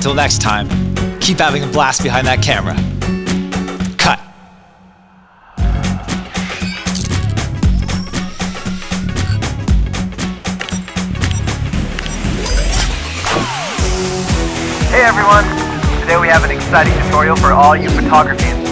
Until next time, keep having a blast behind that camera. Cut. Hey everyone! Today we have an exciting tutorial for all you photography enthusiasts.